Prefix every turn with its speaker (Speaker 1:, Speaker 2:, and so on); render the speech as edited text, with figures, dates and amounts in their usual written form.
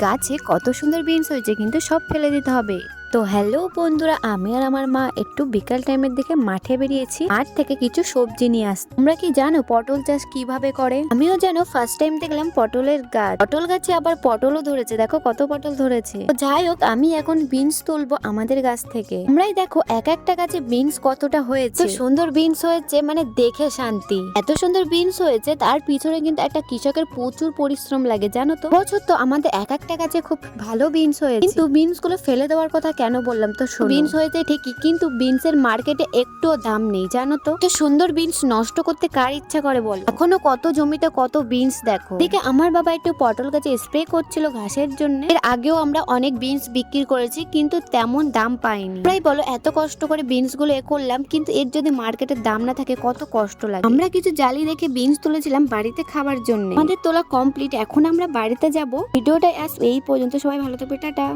Speaker 1: গাছে কত সুন্দর বিনস হয়েছে, কিন্তু সব ফেলে দিতে হবে। তো হ্যালো বন্ধুরা, আমি আর আমার মা একটু বিকাল টাইমের দিকে মাঠে বেরিয়েছি মাঠ থেকে কিছু সবজি নিয়ে আসতে। তোমরা কি জানো পটল চাষ কিভাবে করে? আমিও জানো, ফার্স্ট টাইম দেখলাম পটলের গাছ। পটল গাছে আবার পটলও ধরেছে, দেখো কত পটল ধরেছে। তো যাই হোক, আমি এখন বিনস তুলবো আমাদের গাছ থেকে। তোমরাই দেখো এক একটা গাছে বিনস কতটা হয়েছে, সুন্দর বিনস হয়েছে, মানে দেখে শান্তি। এত সুন্দর বিনস হয়েছে, তার পিছনে কিন্তু একটা কৃষকের প্রচুর পরিশ্রম লাগে, জানো তো। বছর তো আমাদের এক একটা গাছে খুব ভালো বিনস হয়েছে, কিন্তু বিনস গুলো ফেলে দেওয়ার কথা কেন বললাম তো শোনো। বিনস হয়েছে ঠিকই, কিন্তু বিনস এর মার্কেটে একটুও দাম নেই, জানো তো। তো সুন্দর বিনস নষ্ট করতে কার ইচ্ছা করে বল? এখনো কত জমিতে কত বিনস দেখো। দেখে আমার বাবা একটু পটল গাছে স্প্রে করছিল ঘাসের জন্য। এর আগেও আমরা অনেক বিনস বিক্রি করেছি, কিন্তু তেমন দাম পাইনি। প্রায় বলো, এত কষ্ট করে বিনস গুলো করলাম, কিন্তু এর যদি মার্কেটের দাম না থাকে কত কষ্ট লাগে। আমরা কিছু জালি রেখে বিনস তুলেছিলাম বাড়িতে খাবার জন্য। আমাদের তোলা কমপ্লিট, এখন আমরা বাড়িতে যাব। ভিডিওটা আজ এই পর্যন্ত, সবাই ভালো থাকবে, টাটা।